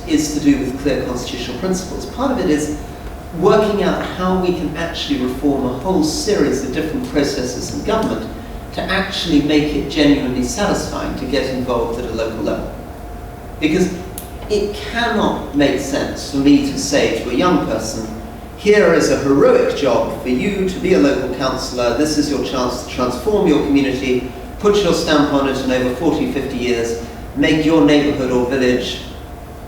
is to do with clear constitutional principles. Part of it is working out how we can actually reform a whole series of different processes in government to actually make it genuinely satisfying to get involved at a local level. Because it cannot make sense for me to say to a young person, here is a heroic job for you to be a local councillor, this is your chance to transform your community, put your stamp on it in over 40, 50 years, make your neighbourhood or village,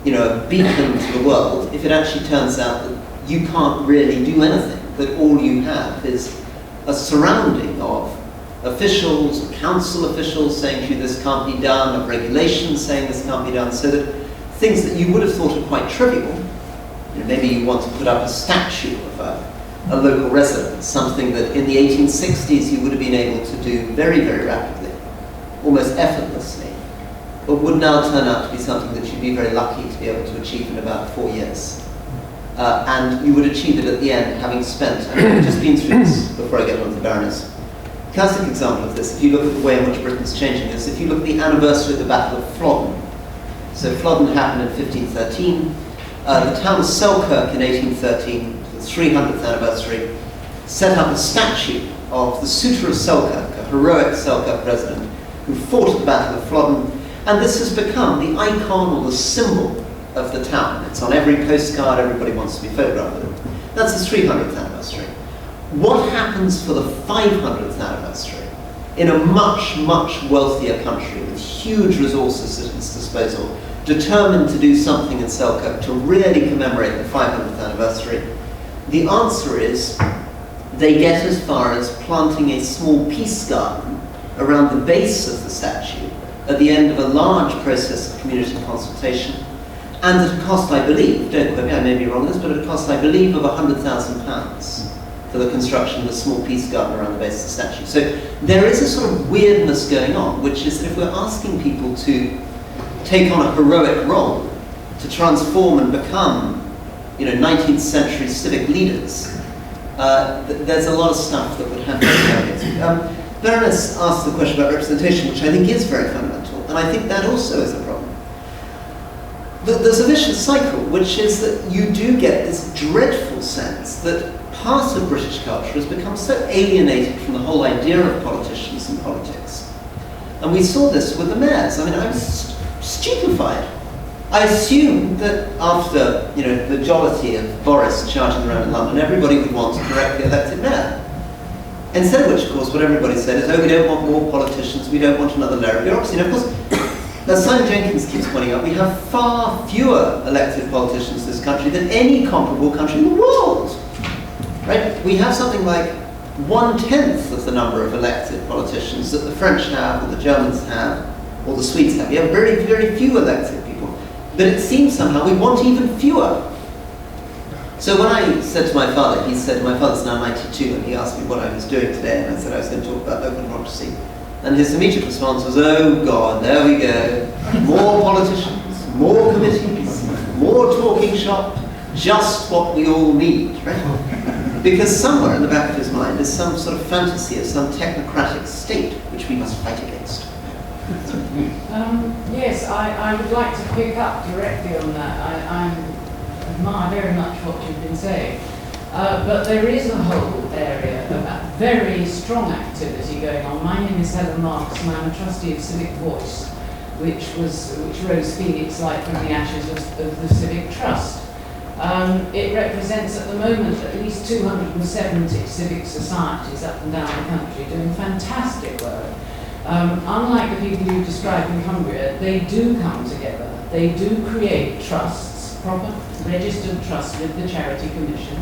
a beacon to the world, if it actually turns out that you can't really do anything, that all you have is a surrounding of officials, or council officials saying to you this can't be done, of regulations saying this can't be done, so that things that you would have thought are quite trivial, maybe you want to put up a statue of a local resident, something that in the 1860s you would have been able to do very, very rapidly, almost effortlessly, but would now turn out to be something that you'd be very lucky to be able to achieve in about 4 years. And you would achieve it at the end, having spent, I've just been through this before I get on to the Baroness. Classic example of this, if you look at the way in which Britain's changing, is if you look at the anniversary of the Battle of Flodden. So Flodden happened in 1513. The town of Selkirk in 1813, the 300th anniversary, set up a statue of the Suitor of Selkirk, a heroic Selkirk resident who fought at the Battle of Flodden, and this has become the icon or the symbol of the town. It's on every postcard, everybody wants to be photographed with it. That's the 300th anniversary. What happens for the 500th anniversary in a much, much wealthier country with huge resources at its disposal, determined to do something in Selkirk to really commemorate the 500th anniversary? The answer is they get as far as planting a small peace garden around the base of the statue at the end of a large process of community consultation, and at a cost, I believe, don't quote me, I may be wrong on this, but at a cost, I believe, of £100,000 for the construction of a small peace garden around the base of the statue. So there is a sort of weirdness going on, which is that if we're asking people to take on a heroic role, to transform and become, 19th century civic leaders, there's a lot of stuff that would have to be Baroness asked the question about representation, which I think is very fundamental, and I think that also is a problem. There's a vicious cycle, which is that you do get this dreadful sense that part of British culture has become so alienated from the whole idea of politicians and politics. And we saw this with the mayors. I was stupefied. I assumed that after, the jollity of Boris charging around in London, everybody would want a correctly elected mayor. Instead of which, of course, what everybody said is, we don't want more politicians, we don't want another layer of bureaucracy. And of course, as Simon Jenkins keeps pointing out, we have far fewer elected politicians in this country than any comparable country in the world. Right? We have something like 1/10 of the number of elected politicians that the French have, or the Germans have, or the Swedes have. We have very, very few elected people. But it seems somehow we want even fewer. So when I said to my father, my father's now 92, and he asked me what I was doing today, and I said I was going to talk about local democracy. And his immediate response was, oh God, there we go. More politicians, more committees, more talking shop, just what we all need, right? Because somewhere in the back of his mind is some sort of fantasy of some technocratic state which we must fight against. Yes, I would like to pick up directly on that. I admire very much what you've been saying. But there is a whole area of very strong activity going on. My name is Helen Marks, and I'm a trustee of Civic Voice, which rose phoenix-like from the ashes of the Civic Trust. It represents at the moment at least 270 civic societies up and down the country doing fantastic work. Unlike the people you described in Cumbria, they do come together. They do create trusts, proper registered trusts with the Charity Commission,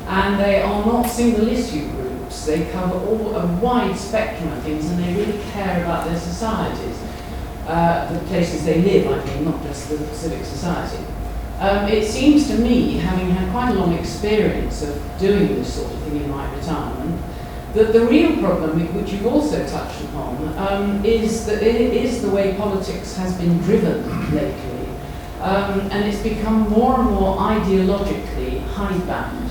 and they are not single issue groups. They cover a wide spectrum of things, and they really care about their societies, the places they live, I mean, not just the civic society. It seems to me, having had quite a long experience of doing this sort of thing in my retirement, that the real problem, which you've also touched upon, is that it is the way politics has been driven lately, and it's become more and more ideologically hidebound.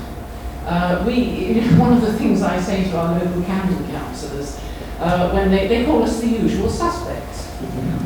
One of the things I say to our local Camden councillors, when they call us the usual suspects.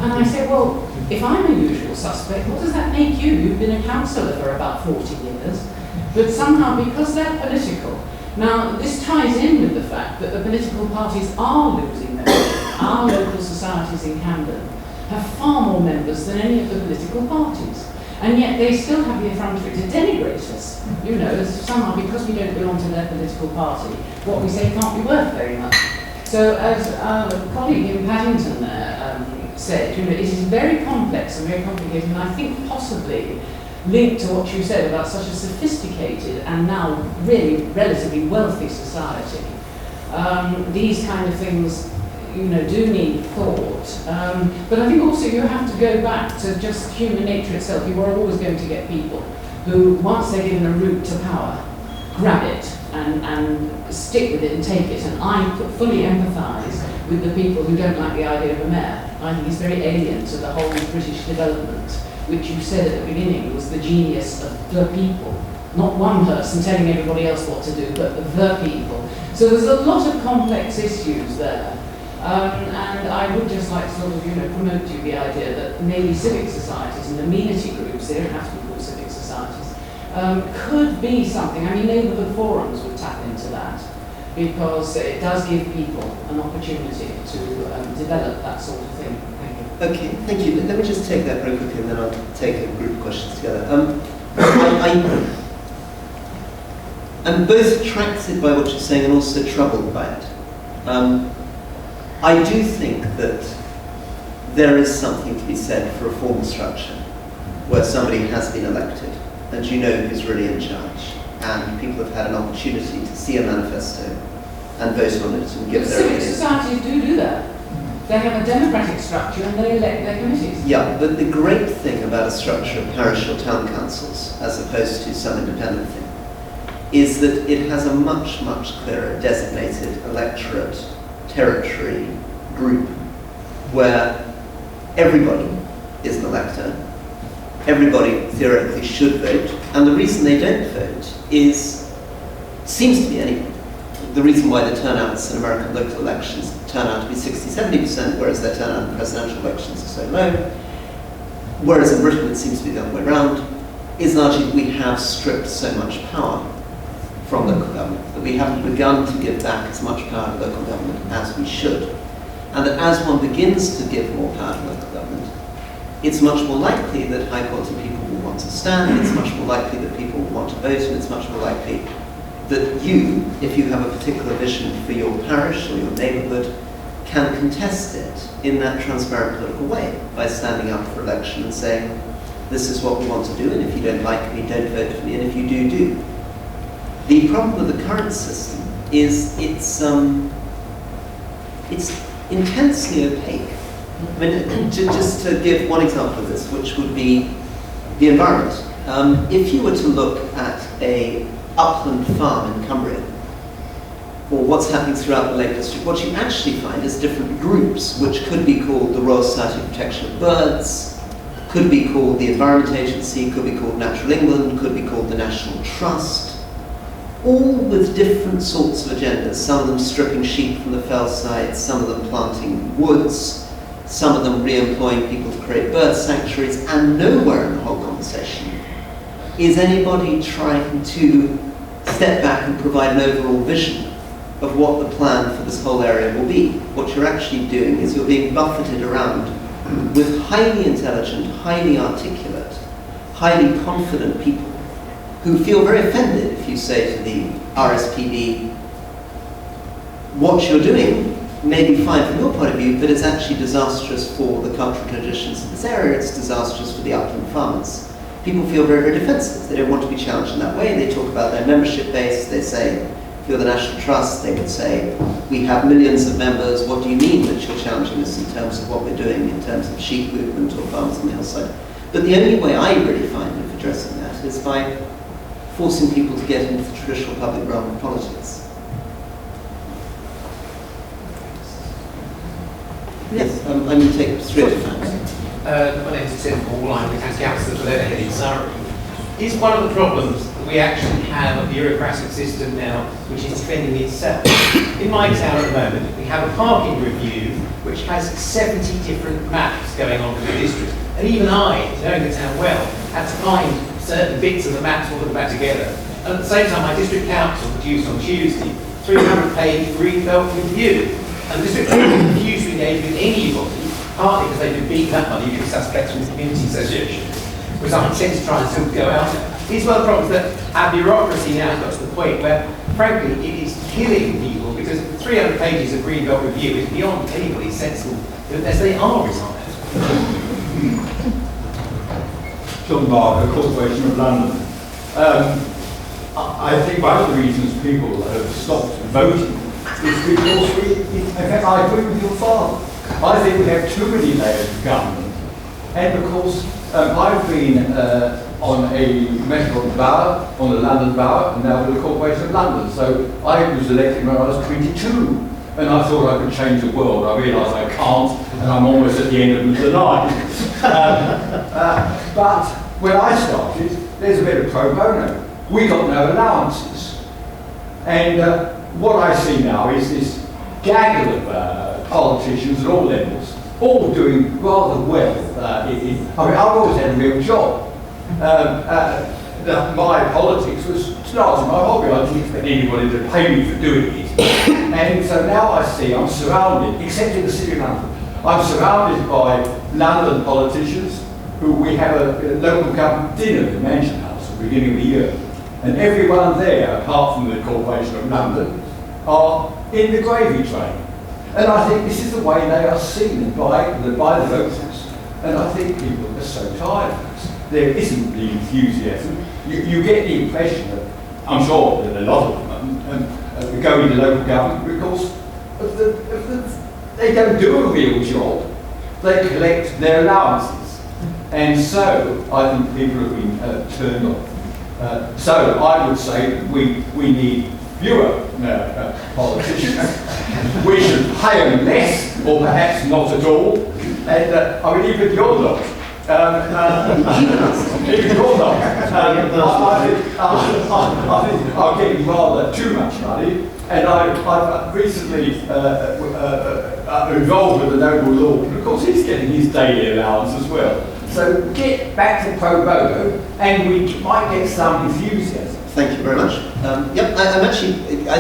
And I said, well, if I'm a usual suspect, what does that make you? You've been a councillor for about 40 years. But somehow, because they're political, now this ties in with the fact that the political parties are losing membership. Our local societies in Camden have far more members than any of the political parties. And yet they still have the effrontery to denigrate us. You know, as somehow, because we don't belong to their political party, what we say can't be worth very much. So as a colleague in Paddington there said, you know, it is very complex and very complicated, and I think possibly linked to what you said about such a sophisticated and now really relatively wealthy society. These kind of things, you know, do need thought. But I think also you have to go back to just human nature itself. You are always going to get people who, once they're given a route to power, grab it and stick with it and take it. And I fully empathise with the people who don't like the idea of a mayor. I think it's very alien to the whole British development, which you said at the beginning was the genius of the people. Not one person telling everybody else what to do, but the people. So there's a lot of complex issues there. And I would just like to sort of, you know, promote to you the idea that maybe civic societies and amenity groups, they don't have to be called civic societies, could be something. I mean, neighbourhood forums would tap into that, because it does give people an opportunity to develop that sort of thing. Thank you. Okay, thank you. Let me just take that very quickly and then I'll take a group of questions together. I'm both attracted by what you're saying and also troubled by it. I do think that there is something to be said for a formal structure where somebody has been elected and you know who's really in charge, and people have had an opportunity to see a manifesto and vote on it and give their opinion. Civic societies do that. They have a democratic structure and they elect their committees. Yeah, but the great thing about a structure of parish or town councils, as opposed to some independent thing, is that it has a much, much clearer designated electorate, territory, group, where everybody is an elector, everybody theoretically should vote, and the reason they don't vote seems to be anyway, the reason why the turnouts in American local elections turn out to be 60-70%, whereas their turnout in presidential elections are so low, whereas in Britain it seems to be the other way around, is largely that we have stripped so much power from local government, that we haven't begun to give back as much power to local government as we should. And that as one begins to give more power to local government, it's much more likely that high quality people will want to stand, it's much more likely that people will want to vote, and it's much more likely that you, if you have a particular vision for your parish or your neighbourhood, can contest it in that transparent political way by standing up for election and saying, this is what we want to do, and if you don't like me, don't vote for me, and if you do, do. The problem with the current system is it's intensely opaque. I mean, just to give one example of this, which would be the environment. If you were to look at a upland farm in Cumbria, or what's happening throughout the Lake District, what you actually find is different groups, which could be called the Royal Society for Protection of Birds, could be called the Environment Agency, could be called Natural England, could be called the National Trust, all with different sorts of agendas, some of them stripping sheep from the fell sites, some of them planting woods, some of them re-employing people to create bird sanctuaries, and nowhere in the whole conversation is anybody trying to step back and provide an overall vision of what the plan for this whole area will be. What you're actually doing is you're being buffeted around with highly intelligent, highly articulate, highly confident people who feel very offended if you say to the RSPB, what you're doing may be fine from your point of view, but it's actually disastrous for the cultural traditions of this area, it's disastrous for the upland farmers. People feel very, very defensive. They don't want to be challenged in that way. They talk about their membership base. They say, if you're the National Trust, they would say, we have millions of members. What do you mean that you're challenging us in terms of what we're doing, in terms of sheep movement or farms on the hillside? But the only way I really find of addressing that is by forcing people to get into the traditional public realm of politics. Yes, I'm going to take straight to that. My name is Tim Hall. I'm the County Councillor for Leatherhead in Surrey. is one of the problems that we actually have a bureaucratic system now which is defending itself. In my town at the moment, we have a parking review which has 70 different maps going on in the district. And even I, knowing the town well, had to find certain bits of the maps all put them back together. And at the same time, my district council produced on Tuesday 300-page greenbelt review. And the district council refused to engage with anybody, partly because they've been beaten up by the usual suspects from the community association, which I intend to try and still go out there. These are the problems that our bureaucracy now has got to the point where, frankly, it is killing people because 300 pages of greenbelt review is beyond anybody's sensible, unless they are resigned. John Barker, Corporation of London. I think one of the reasons people have stopped voting is because in fact, I agree with your father. I think we have too many layers of government. And because I've been on a Metropolitan Borough, on the London Borough, and now with the Corporation of London. So I was elected when I was 22. And I thought I could change the world. I realised I can't, and I'm almost at the end of the line. But when I started, there's a bit of pro bono. We got no allowances. And what I see now is this gaggle of politicians at all levels, all doing rather well. I mean, I've always had a real job. My politics was largely my hobby. I didn't expect anybody to pay me for doing it. And so now I see I'm surrounded, except in the City of London, I'm surrounded by London politicians who we have a local government dinner in Mansion House at the beginning of the year. And everyone there, apart from the Corporation of London, are in the gravy train. And I think this is the way they are seen by the voters. And I think people are so tired of this. There isn't the enthusiasm. You get the impression that, I'm sure that a lot of them go into local government because they don't do a real job. They collect their allowances. And so I think people have been turned off. So I would say that we need fewer politicians. We should pay them less, or perhaps not at all. And I mean, even you're not. Even you're not. I think I'm getting rather too much money. And I've recently involved with the Noble Lord, and of course he's getting his daily allowance as well. So get back to pro bono, and we might get some enthusiasm. Thank you very much. Yep, I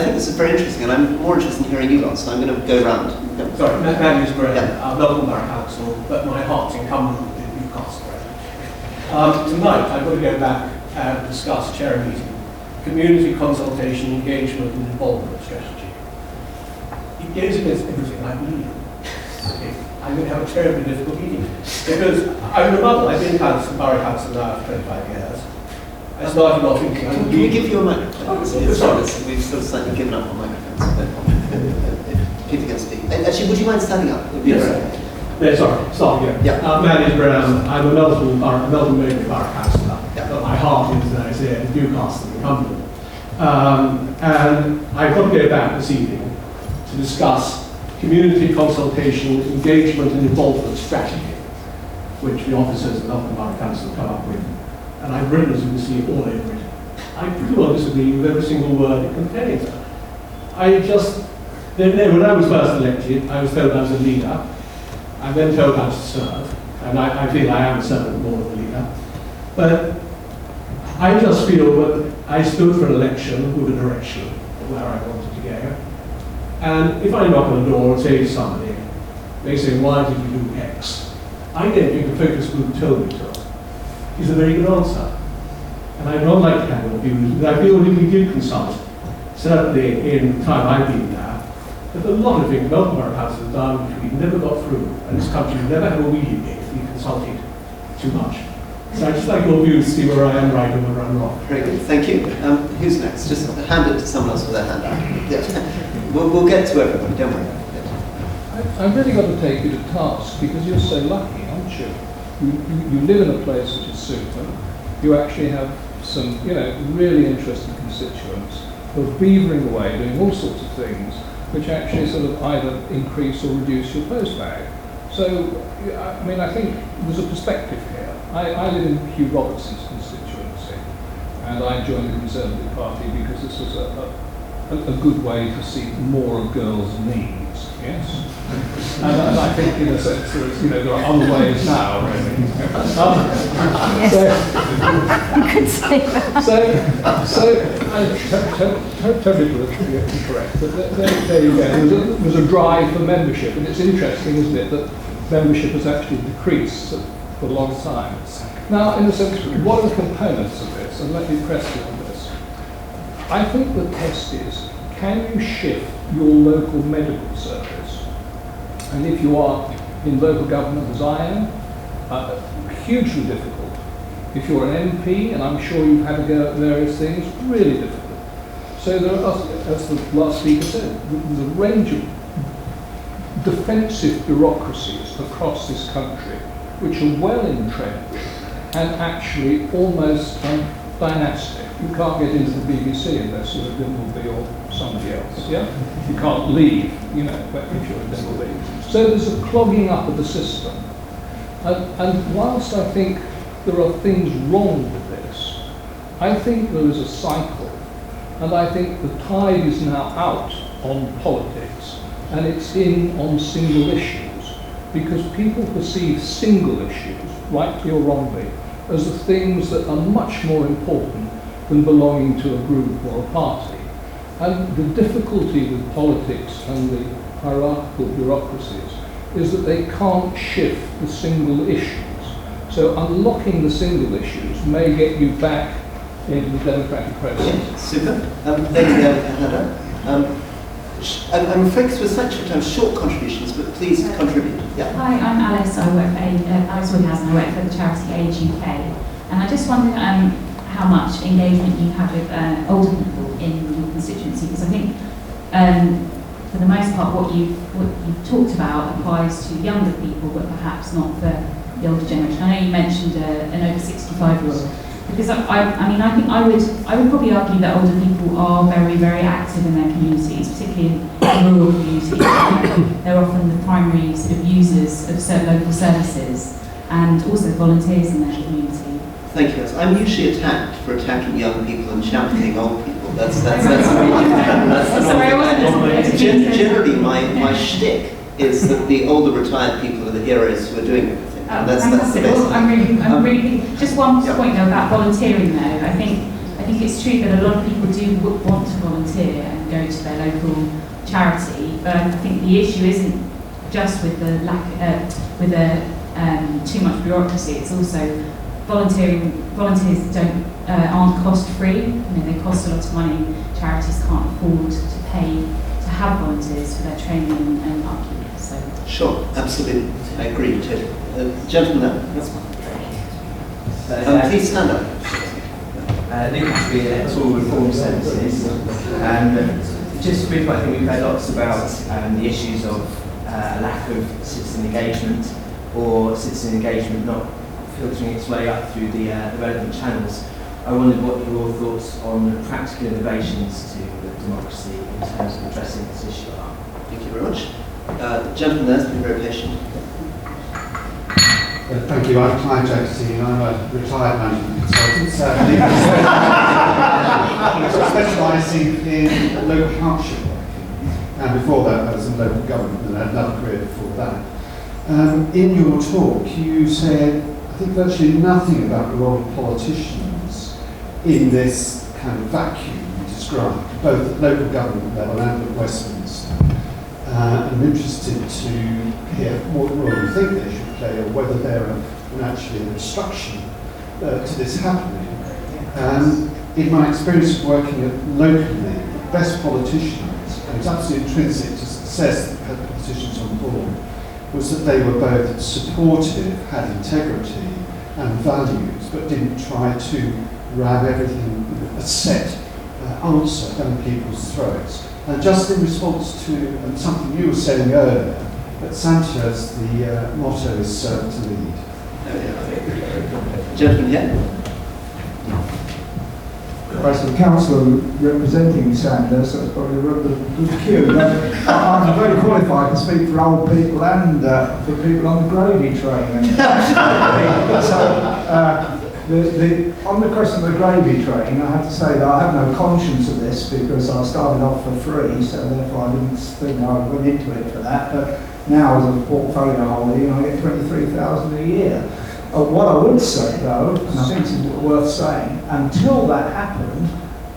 think this is very interesting, and I'm more interested in hearing you lot, so I'm going to go round. Yep. Sorry, Matthew's Graham, Yeah. Melbourne Borough Council, but my heart's in Cumberland with Newcastle. Tonight, I've got to go back and discuss chair meeting, community consultation, engagement, and involvement strategy. It goes against everything I believe in. Okay. I'm going to have a terribly difficult meeting because I'm a mother. I've been borough council now for 25 years. I started off in. Can we give you a microphone? Oh, Sorry, sorry. we've sort of slightly given up on microphones. But people can speak. Actually, would you mind standing up? It would be Yes, okay. Yeah, sorry, start again. Yeah. Matthew Brown, I'm a Melbourne Borough Councillor, Yeah. but my heart is, as I say, in Newcastle and Cumberland. And I've got to go back this evening to discuss community consultation, engagement and involvement strategy, which the officers of the Melbourne Borough Council have come up with. And I've written, as you can see, all over it. I pretty well disagree with every single word it contains. When I was first elected, I was told I was a leader. I'm then told how to serve, and I feel I am a servant more than a leader. But I just feel that I stood for an election with a direction of where I wanted to go. And if I knock on the door and say to somebody, they say, why did you do X? I don't think the focus group told me to. Is a very good answer. And I'd not like to have your views, but I feel that we do consult, certainly in the time I've been there. There's a lot of things Melbourne Borough Council has done which we've never got through, and this country will never have a meeting if we consulted too much. So I'd just like your views to see where I am right and where I'm wrong. Very good, thank you. Who's next? Just hand it to someone else with their hand up. Yeah. We'll get to everybody, don't worry. I've really got to take you to task because you're so lucky, aren't you? You live in a place which is super. You actually have some, really interesting constituents who are beavering away, doing all sorts of things which actually sort of either increase or reduce your post bag. So, I mean, I think there's a perspective here. I live in Hugh Robertson's constituency, and I joined the Conservative Party because this was a good way to see more of girls' needs, yes? And I think, in a sense, there are other ways now, really. You could say that. Totally correct. But there you go. There's a drive for membership, and it's interesting, isn't it, that membership has actually decreased for a long time. Now, in a sense, what are the components of this? And let me press you on this. I think the test is, can you shift your local medical service? And if you are in local government, as I am, hugely difficult. If you're an MP, and I'm sure you've had to go at various things, really difficult. So there are, as the last speaker said, there's a range of defensive bureaucracies across this country which are well entrenched and actually almost dynastic. You can't get into the BBC unless you're a Dimbleby or somebody else, yeah? You can't leave, if you're a Dimbleby. So there's a clogging up of the system. And whilst I think there are things wrong with this, I think there is a cycle. And I think the tide is now out on politics, and it's in on single issues, because people perceive single issues, rightly or wrongly, as the things that are much more important than belonging to a group or a party. And the difficulty with politics and the hierarchical bureaucracies is that they can't shift the single issues. So unlocking the single issues may get you back into the democratic process. Yeah, super. Thank you, Hannah. I'm afraid we're such short contributions, but please contribute. Yeah. Hi, I'm Alice. I work for Alex Thomson. I work for the charity Age UK, and I just wondered how much engagement you have with older people in your constituency, because I think for the most part what you've talked about applies to younger people, but perhaps not for the older generation. I know you mentioned an over 65-year-old. Because I think I would probably argue that older people are very, very active in their communities, particularly in rural communities. They're often the primary sort of users of certain local services and also volunteers in their community. Thank you. I'm usually attacked for attacking young people and championing old people. That's generally my shtick is that the older retired people are the heroes who are doing everything. That's the best. Well, I'm really just one point though about volunteering though. I think it's true that a lot of people do want to volunteer and go to their local charity, but I think the issue isn't just with the too much bureaucracy. It's also volunteers aren't cost free. They cost a lot of money. Charities can't afford to pay to have volunteers for their training and upkeep. So sure, absolutely, I agree too. Gentlemen, that's one. Please stand up. New category electoral reform services. Just briefly, I think we've heard lots about the issues of lack of citizen engagement, or citizen engagement not filtering its way up through the relevant channels. I wondered what your thoughts on practical innovations to democracy in terms of addressing this issue are. Thank you very much. The gentleman there has been very patient. Thank you. I'm Clive Jacobson. I'm a retired management consultant, specialising in local partnership working. And before that, I was in local government, and I had another career before that. In your talk, you said, I think, virtually nothing about the role of politicians in this kind of vacuum you described, both at local government level and at Westminster. I'm interested to hear what role you think they should play, or whether they're actually an obstruction to this happening. In my experience of working locally, the best politicians, and it's absolutely intrinsic to success that had politicians on board, was that they were both supportive, had integrity and values, but didn't try to ram everything, a set answer down people's throats. And just in response to something you were saying earlier, at Sanchez, the motto is serve to lead. Gentleman here. As the councillor representing Sandhurst, so it's probably a rather good queue. I'm very qualified to speak for old people and for people on the gravy train. on the question of the gravy train, I have to say that I have no conscience of this because I started off for free, so therefore I didn't think I went into it for that. But now as a portfolio holder, I get 23,000 a year. What I would say though, and I think it's worth saying, until that happened,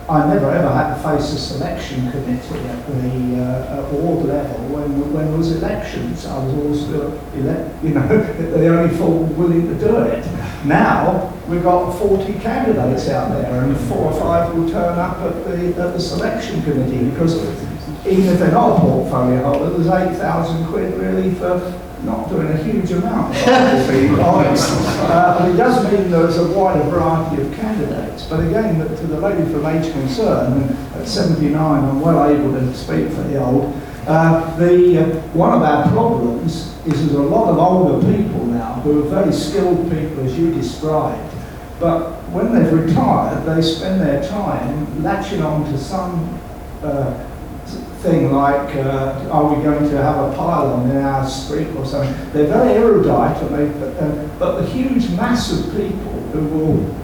I never ever had to face a selection committee at the ward level when there was elections. I was always the only fool willing to do it. Now we've got 40 candidates out there, and 4 or 5 will turn up at the selection committee because even if they're not a portfolio holder, there's 8,000 quid really for not doing a huge amount, to be honest. It does mean there's a wider variety of candidates. But again, to the lady from age concern, and at 79, I'm well able to speak for the old. One of our problems is there's a lot of older people now who are very skilled people, as you described. But when they've retired, they spend their time latching on to some thing like, are we going to have a pylon in our street or something? They're very erudite, but the huge mass of people who will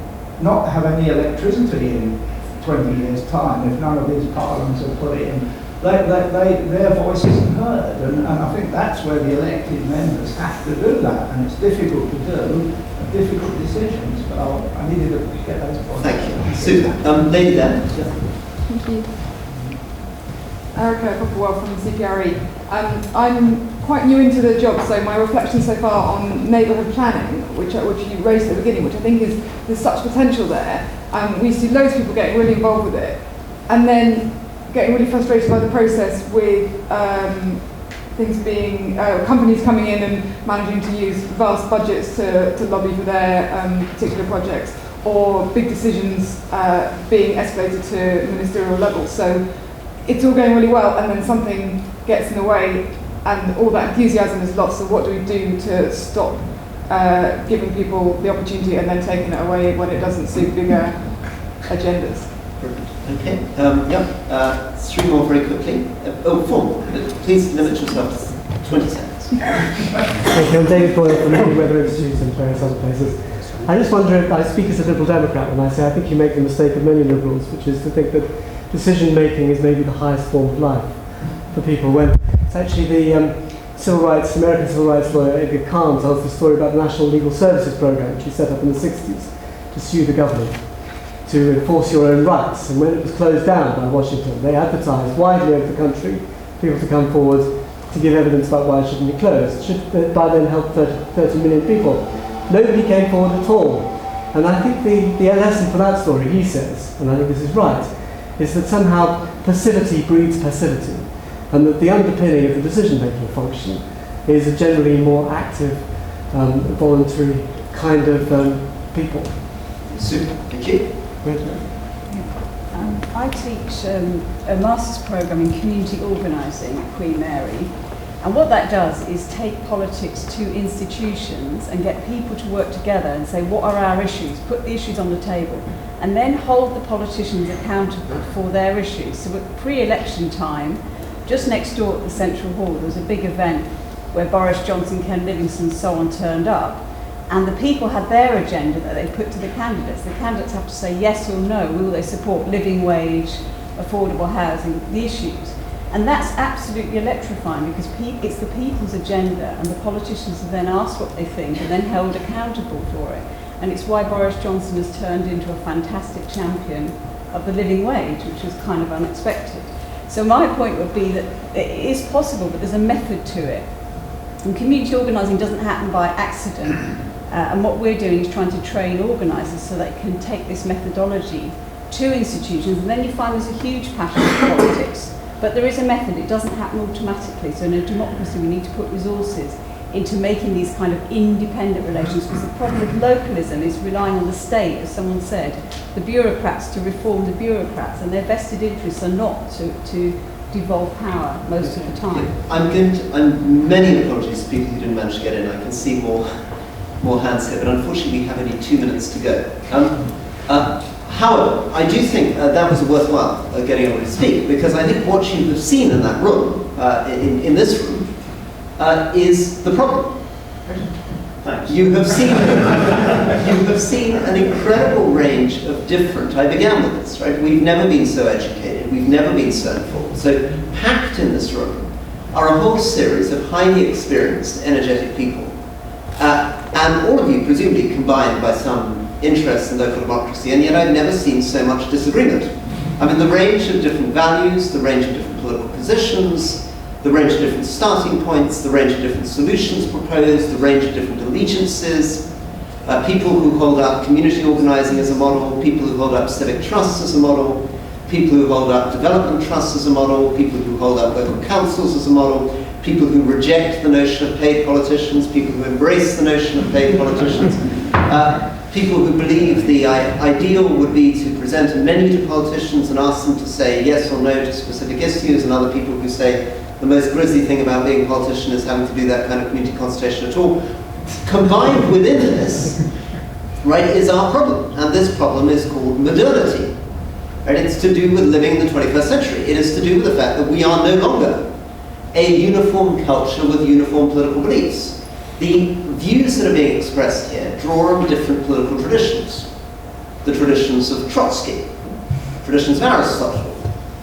not have any electricity in 20 years' time if none of these pylons are put in, their voice isn't heard. And I think that's where the elected members have to do that, and it's difficult to do, difficult decisions, but I needed to get those points. Thank you. Super. Lady there. Thank you. Erica Popplewell from CPRE. I'm quite new into the job, so my reflection so far on neighbourhood planning, which you raised at the beginning, which I think there's such potential there. We see loads of people getting really involved with it, and then getting really frustrated by the process with things being, companies coming in and managing to use vast budgets to lobby for their particular projects, or big decisions being escalated to ministerial levels. So it's all going really well, and then something gets in the way, and all that enthusiasm is lost. So what do we do to stop giving people the opportunity and then taking it away when it doesn't suit bigger agendas? Okay. Yep. 3 more very quickly. 4 more. Please limit yourself to 20 seconds. Thank you. I'm David Boyle from the Weather Institute and various other places. I just wonder if I speak as a Liberal Democrat when I say I think you make the mistake of many Liberals, which is to think that decision making is maybe the highest form of life for people, when it's actually the American civil rights lawyer Edgar Kahn tells the story about the National Legal Services Program, which he set up in the 60s to sue the government to enforce your own rights. And when it was closed down by Washington, they advertised widely over the country people to come forward to give evidence about why it shouldn't be closed. It should by then help 30 million people. Nobody came forward at all. And I think the lesson for that story, he says, and I think this is right, is that somehow passivity breeds passivity, and that the underpinning of the decision-making function is a generally more active, voluntary kind of people. Super. Thank you. I teach a master's programme in community organising at Queen Mary, and what that does is take politics to institutions and get people to work together and say, what are our issues? Put the issues on the table, and then hold the politicians accountable for their issues. So at pre-election time, just next door at the Central Hall, there was a big event where Boris Johnson, Ken Livingstone and so on turned up, and the people had their agenda that they put to the candidates. The candidates have to say yes or no. Will they support living wage, affordable housing, the issues? And that's absolutely electrifying, because it's the people's agenda, and the politicians are then asked what they think and then held accountable for it. And it's why Boris Johnson has turned into a fantastic champion of the living wage, which was kind of unexpected. So my point would be that it is possible, but there's a method to it. And community organising doesn't happen by accident. And what we're doing is trying to train organisers so they can take this methodology to institutions, and then you find there's a huge passion for politics. But there is a method, it doesn't happen automatically. So in a democracy we need to put resources into making these kind of independent relations, because the problem with localism is relying on the state, as someone said, the bureaucrats to reform the bureaucrats, and their vested interests are not to devolve power most of the time. I'm many apologies to people who didn't manage to get in. I can see more hands here, but unfortunately we have only 2 minutes to go. However, I do think that was worthwhile getting everyone to speak, because I think what you have seen in that room, in this room, is the problem. Thanks. You have seen an incredible range of different. I began with this, right? We've never been so educated. We've never been so informed. So packed in this room are a whole series of highly experienced, energetic people, and all of you presumably combined by some interest in local democracy. And yet I've never seen so much disagreement. I mean, the range of different values, the range of different political positions, the range of different starting points, the range of different solutions proposed, the range of different allegiances, people who hold up community organizing as a model, people who hold up civic trust as a model, people who hold up development trusts as a model, people who hold up local councils as a model, people who reject the notion of paid politicians, people who embrace the notion of paid politicians, people who believe the ideal would be to present a menu to politicians and ask them to say yes or no to specific issues, and other people who say the most grisly thing about being a politician is having to do that kind of community consultation at all. Combined within this, right, is our problem, and this problem is called modernity. Right? It's to do with living in the 21st century. It is to do with the fact that we are no longer a uniform culture with uniform political beliefs. The views that are being expressed here draw on different political traditions. The traditions of Trotsky, traditions of Aristotle,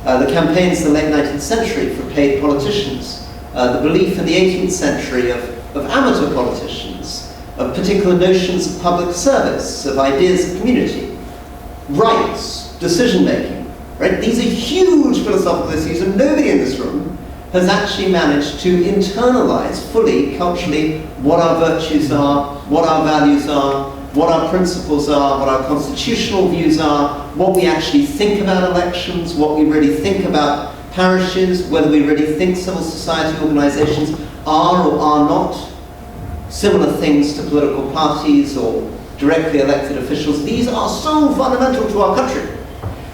the campaigns in the late 19th century for paid politicians, the belief in the 18th century of amateur politicians, of particular notions of public service, of ideas of community, rights, decision-making. Right? These are huge philosophical issues, and nobody in this room has actually managed to internalize fully, culturally, what our virtues are, what our values are, what our principles are, what our constitutional views are, what we actually think about elections, what we really think about parishes, whether we really think civil society organizations are or are not similar things to political parties or directly elected officials. These are so fundamental to our country.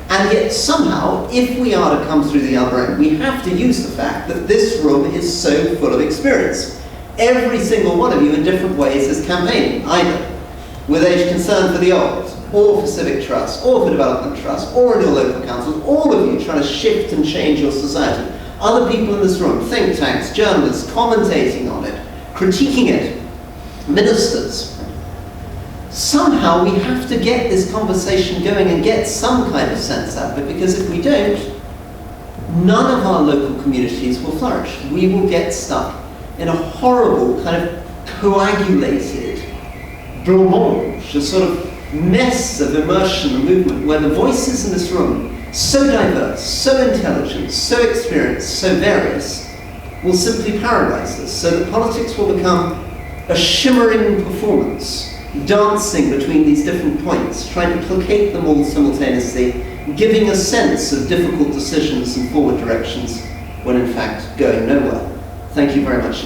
And yet somehow, if we are to come through the other end, we have to use the fact that this room is so full of experience. Every single one of you in different ways is campaigning, either with a concern for the old, or for civic trust, or for development trust, or in your local councils, all of you trying to shift and change your society. Other people in this room, think tanks, journalists, commentating on it, critiquing it, ministers. Somehow we have to get this conversation going and get some kind of sense out of it, because if we don't, none of our local communities will flourish. We will get stuck in a horrible kind of coagulated blancmange, a sort of mess of immersion and movement where the voices in this room, so diverse, so intelligent, so experienced, so various, will simply paralyze us, so that politics will become a shimmering performance, dancing between these different points, trying to placate them all simultaneously, giving a sense of difficult decisions and forward directions when in fact going nowhere. Thank you very much.